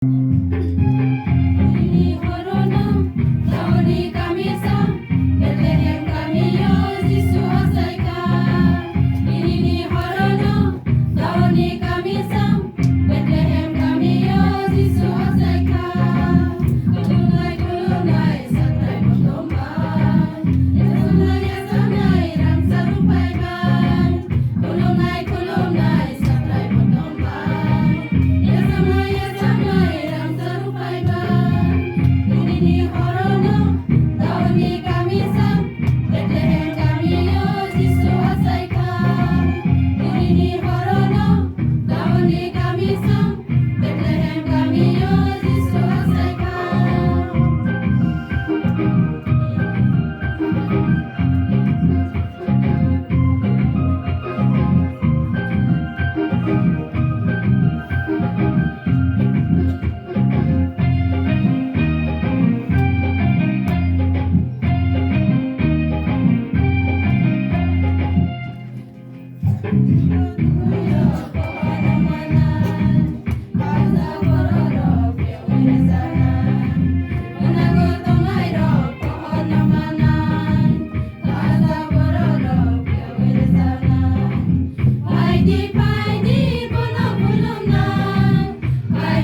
Ini corona, tahun kami sam, Bethlehem kami yo, Yesus asalka. Ini corona, tahun kami sam, Bethlehem kami yo, Yesus asalka. Kulunai, satay motomban, sanay, rang sarupay ban. Kulunai, satay motomban, sanay, rang sarupay ban. Ini corona, tahun kami sam, Bethlehem kami yo, Yesus asalka. Ini corona, tahun kami sam, Bethlehem kami yo, Yesus asalka.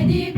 Di